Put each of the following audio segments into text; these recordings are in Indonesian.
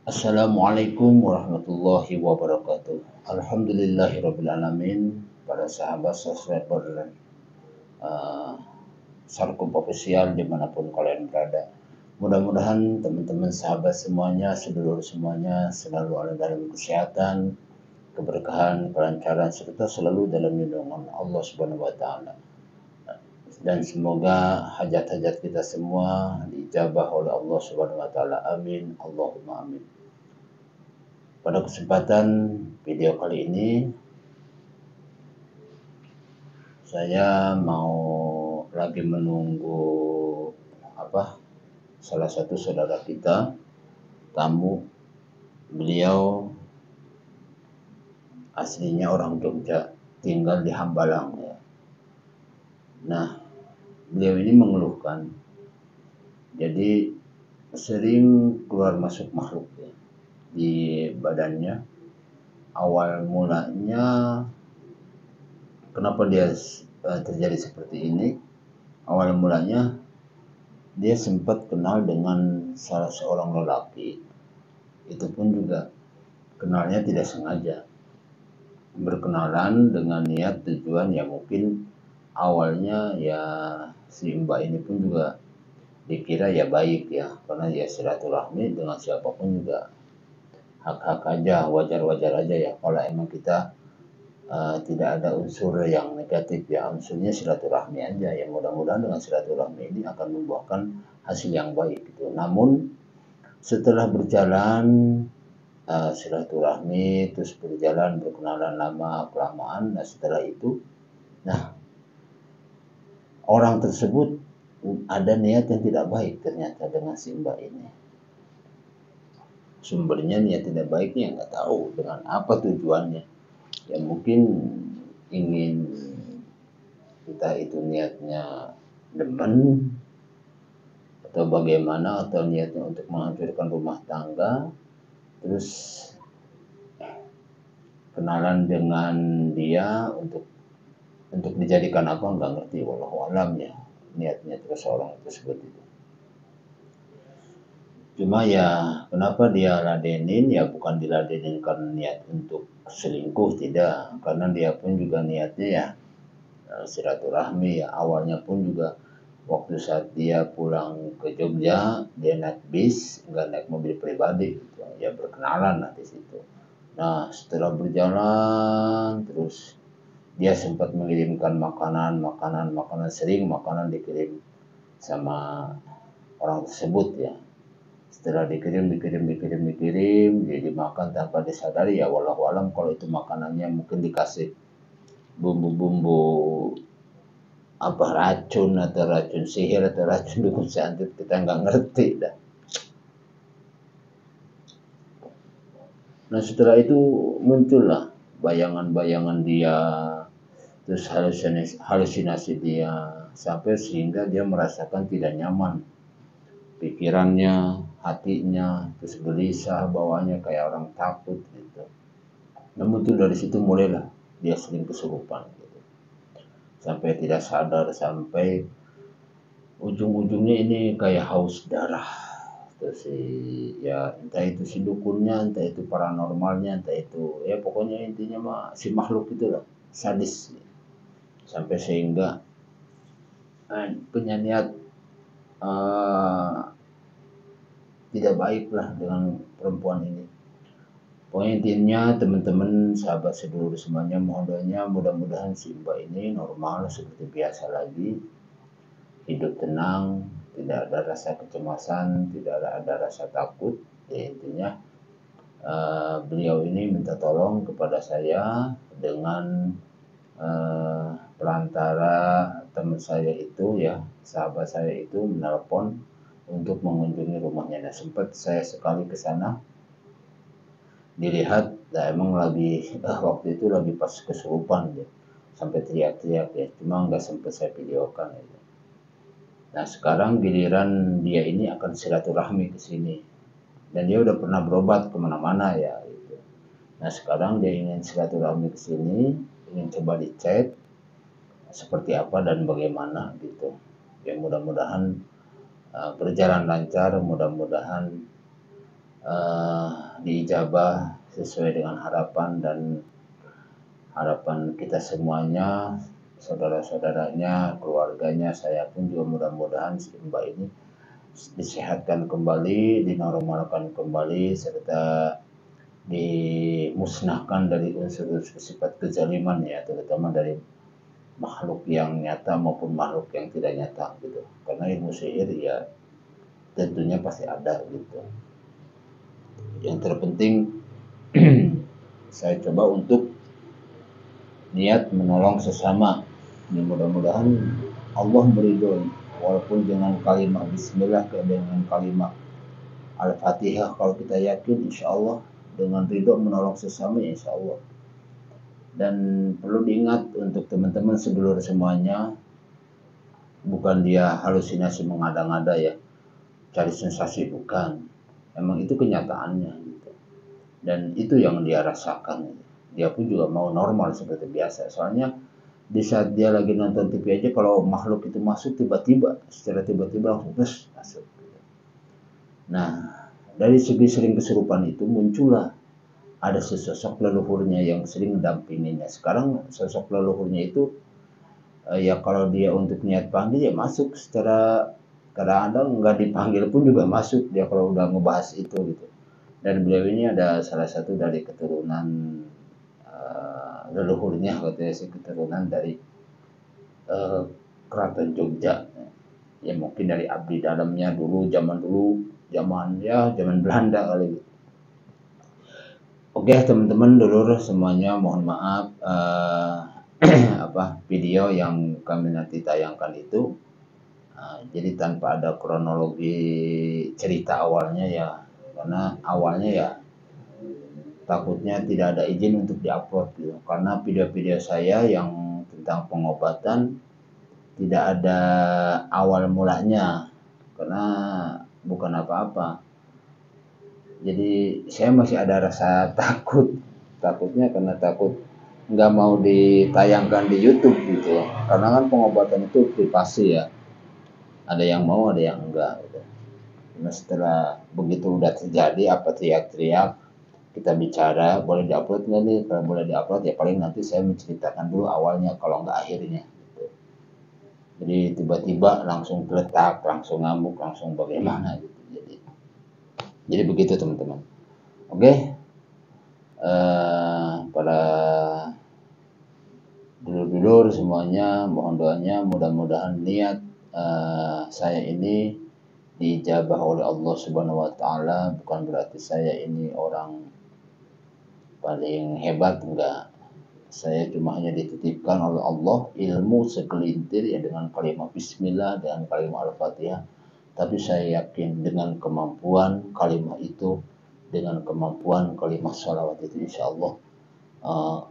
Assalamualaikum warahmatullahi wabarakatuh. Alhamdulillahirrabbilalamin. Para sahabat subscriber uh, Sarkum Official dimanapun kalian berada. Mudah-mudahan teman-teman sahabat semuanya, sedulur semuanya selalu ada dalam kesehatan, keberkahan, kelancaran, serta selalu dalam lindungan Allah Subhanahu wa Ta'ala. Dan semoga hajat-hajat kita semua diijabah oleh Allah Subhanahu wa Ta'ala. Amin. Allahumma amin. Pada kesempatan video kali ini saya mau lagi menunggu salah satu saudara kita, tamu. Beliau aslinya orang Jogja, tinggal di Hambalang ya. Nah, beliau ini mengeluhkan jadi sering keluar masuk makhluk ya, di badannya. Awal mulanya kenapa dia terjadi seperti ini? Awal mulanya dia sempat kenal dengan salah seorang lelaki. Itu pun juga kenalnya tidak sengaja. Berkenalan dengan niat tujuan ya mungkin awalnya ya si Mbak ini pun juga dikira ya baik ya, karena ya silaturahmi dengan siapapun juga hak-hak aja, wajar-wajar aja ya. Kalau emang kita tidak ada unsur yang negatif ya, unsurnya silaturahmi aja ya. Mudah-mudahan dengan silaturahmi ini akan membuahkan hasil yang baik gitu. Namun setelah berjalan silaturahmi, terus berjalan berkenalan lama kelamaan, nah setelah itu orang tersebut ada niat yang tidak baik ternyata dengan si Mbak ini. Sumbernya niat tidak baiknya nggak tahu dengan apa tujuannya. Ya mungkin ingin kita itu niatnya demen atau bagaimana, atau niatnya untuk menghancurkan rumah tangga. Terus kenalan dengan dia untuk dijadikan apa nggak ngerti, wallahu alam ya niatnya terus orang tersebut itu. Cuma ya kenapa dia ladenin, ya bukan diladenin karena niat untuk selingkuh, tidak, karena dia pun juga niatnya ya silaturahmi ya. Awalnya pun juga waktu saat dia pulang ke Jogja, dia naik bis, nggak naik mobil pribadi gitu. Ya berkenalan lah di situ. Nah setelah berjalan terus dia sempat mengirimkan makanan, sering makanan dikirim sama orang tersebut ya. Setelah dikirim, dia dimakan tanpa disadari ya, walau alam kalau itu makanannya mungkin dikasih bumbu-bumbu racun atau racun sihir atau racun dukun santet, kita nggak ngerti dah. Nah setelah itu muncullah bayangan-bayangan dia, terus halusinasi dia, sampai sehingga dia merasakan tidak nyaman pikirannya, hatinya, terus gelisah, bawaannya kayak orang takut gitu. Namun tuh dari situ mulailah dia sering kesurupan gitu. Sampai tidak sadar, sampai ujung-ujungnya ini kayak haus darah. Terus ya entah itu si dukunnya, entah itu paranormalnya, entah itu ya pokoknya intinya mah si makhluk itulah sadis. Sampai sehingga punya niat tidak baiklah dengan perempuan ini. Pokoknya intinya teman-teman sahabat sedulur semuanya, mohon doanya mudah-mudahan si Mbak ini normal seperti biasa lagi, hidup tenang, tidak ada rasa kecemasan, tidak ada rasa takut ya. Intinya beliau ini minta tolong kepada saya dengan perantara teman saya itu ya, sahabat saya itu menelpon untuk mengunjungi rumahnya. Nah sempat saya sekali ke sana, dilihat, nah emang lagi waktu itu lagi pas kesurupan ya, sampai teriak-teriak ya, cuma nggak sempat saya videokan ya. Nah sekarang giliran dia ini akan silaturahmi ke sini, dan dia udah pernah berobat kemana-mana ya gitu. Nah sekarang dia ingin silaturahmi ke sini, ingin coba dicek seperti apa dan bagaimana gitu. Ya mudah-mudahan berjalan lancar, mudah-mudahan diijabah sesuai dengan harapan dan harapan kita semuanya, saudara-saudaranya, keluarganya. Saya pun juga mudah-mudahan si Mbak ini disehatkan kembali, dinormalkan kembali, serta dimusnahkan dari unsur-unsur sifat kezaliman ya, terutama dari makhluk yang nyata maupun makhluk yang tidak nyata gitu. Karena ilmu sihir ya tentunya pasti ada gitu. Yang terpenting saya coba untuk niat menolong sesama. Ya, mudah-mudahan Allah meridhoi, walaupun dengan kalimat bismillah, dengan kalimat al-fatihah, kalau kita yakin insya Allah dengan ridho menolong sesama ya insya Allah. Dan perlu diingat untuk teman-teman sedulur semuanya, bukan dia halusinasi mengada-ngada ya, cari sensasi, bukan. Emang itu kenyataannya gitu. Dan itu yang dia rasakan. Dia pun juga mau normal seperti biasa. Soalnya di saat dia lagi nonton TV aja, kalau makhluk itu masuk tiba-tiba, secara tiba-tiba langsung masuk. Nah, dari segi sering kesurupan itu muncullah ada sesosok leluhurnya yang sering mendampinginya. Sekarang sosok leluhurnya itu ya kalau dia untuk niat panggil ya masuk, secara kadang-kadang nggak dipanggil pun juga masuk dia kalau udah ngebahas itu gitu. Dan beliau ini ada salah satu dari keturunan leluhurnya, katanya sih keturunan dari keraton Jogja ya, mungkin dari abdi dalamnya dulu, zaman Belanda kali gitu. Oke teman-teman dulur semuanya, mohon maaf video yang kami nanti tayangkan itu jadi tanpa ada kronologi cerita awalnya ya, karena awalnya ya takutnya tidak ada izin untuk diupload gitu. Karena video-video saya yang tentang pengobatan tidak ada awal mulanya, karena bukan apa-apa. Jadi saya masih ada rasa takutnya karena takut nggak mau ditayangkan di YouTube gitu. Karena kan pengobatan itu privasi ya. Ada yang mau, ada yang enggak gitu. Nah setelah begitu udah terjadi apa teriak-teriak, kita bicara boleh diupload nggak nih? Kalau boleh diupload ya paling nanti saya menceritakan dulu awalnya, kalau nggak akhirnya gitu. Jadi tiba-tiba langsung geletak, langsung ngamuk, langsung bagaimana gitu. Jadi begitu teman-teman. Oke. Para dulur-dulur semuanya, mohon doanya, mudah-mudahan niat saya ini dijabah oleh Allah Subhanahu wa taala. Bukan berarti saya ini orang paling hebat, enggak. Saya cuma hanya dititipkan oleh Allah ilmu segelintir ya, dengan kalimat bismillah dan kalimat al-fatihah. Tapi saya yakin dengan kemampuan kalimat itu, dengan kemampuan kalimat sholawat itu, insya Allah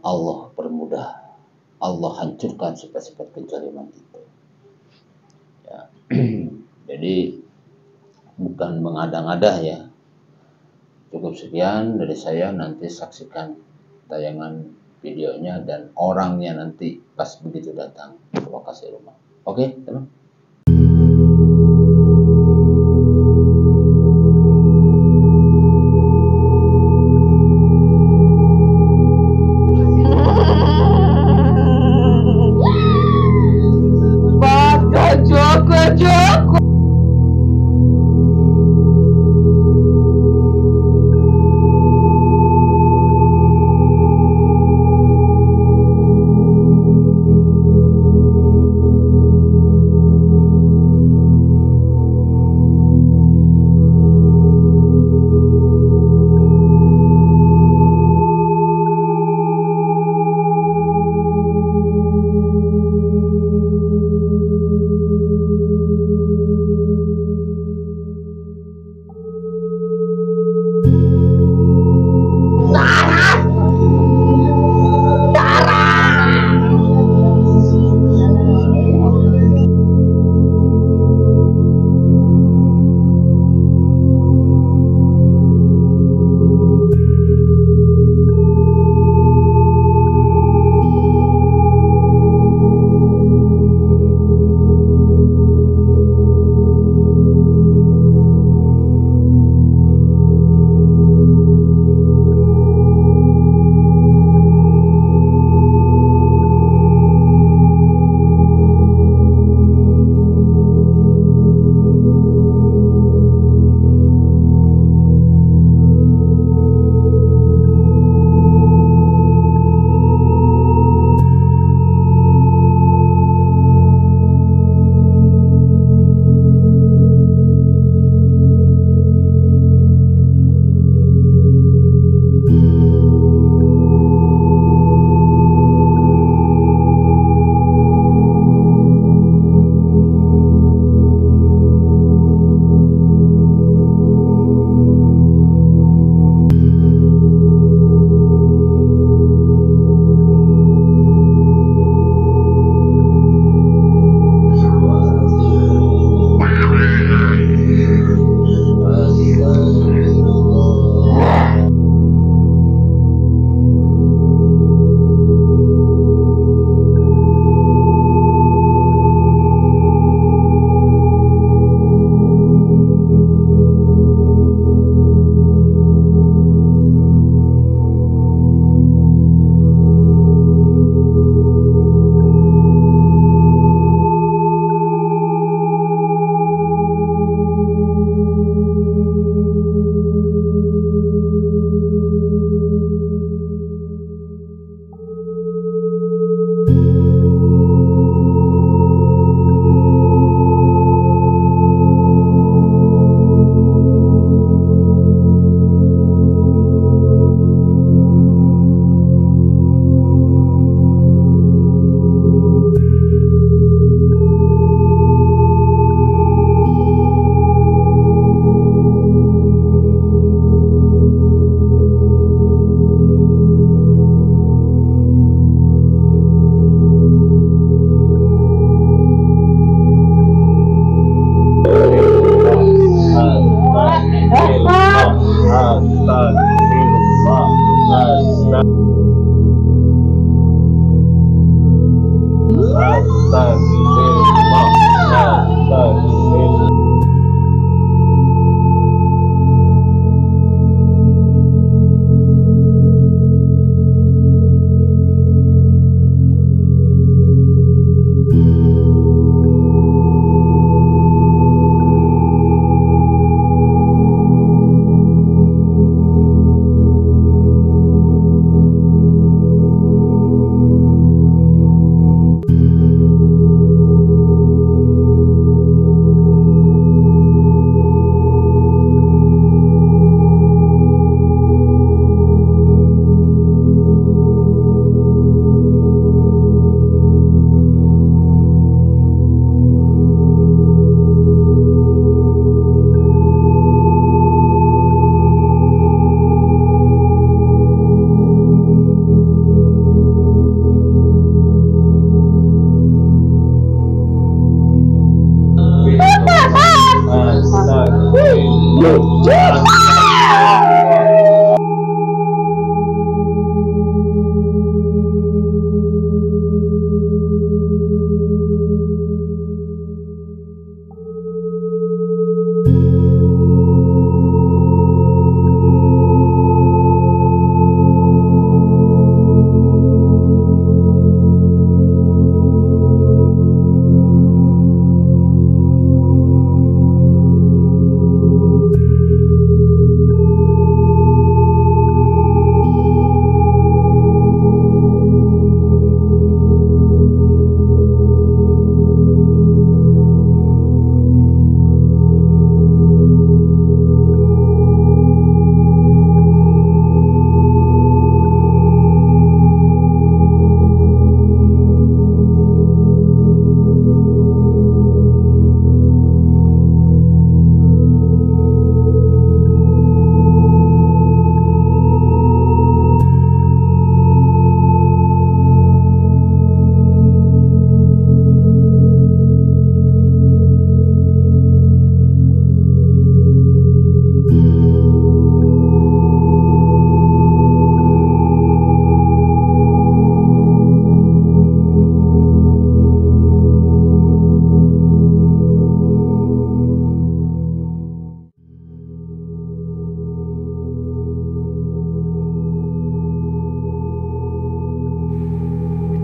Allah permudah, Allah hancurkan sifat-sifat kezaliman itu ya. Jadi bukan mengada-ngada ya. Cukup sekian dari saya, nanti saksikan tayangan videonya dan orangnya nanti pas begitu datang ke lokasi rumah. Oke teman.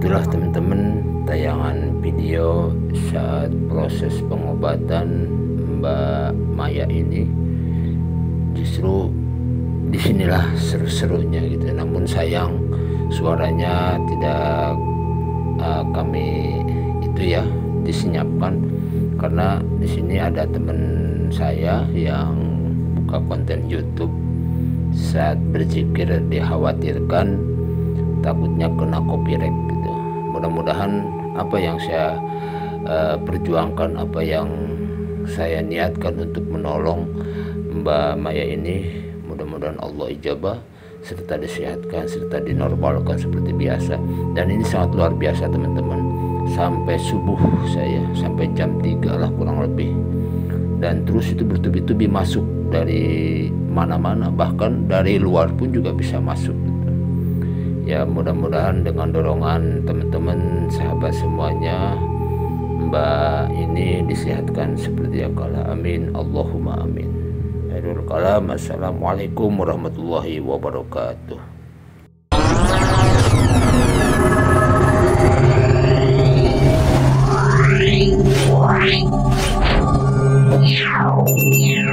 Itulah teman-teman tayangan video saat proses pengobatan Mbak Maya ini. Justru disinilah seru-serunya gitu. Namun sayang suaranya tidak kami itu ya disenyapkan, karena di sini ada teman saya yang buka konten YouTube. Saat berzikir dikhawatirkan takutnya kena copyright gitu. Mudah-mudahan apa yang saya perjuangkan, apa yang saya niatkan untuk menolong Mbak Maya ini, mudah-mudahan Allah ijabah serta disehatkan serta dinormalkan seperti biasa. Dan ini sangat luar biasa teman-teman, sampai subuh saya, sampai jam 3 lah kurang lebih, dan terus itu bertubi-tubi masuk dari mana-mana, bahkan dari luar pun juga bisa masuk. Ya mudah-mudahan dengan dorongan teman-teman sahabat semuanya, Mbak ini disehatkan seperti yang kala. Amin Allahumma amin. Akhirul kalam, assalamualaikum warahmatullahi wabarakatuh. Yeah.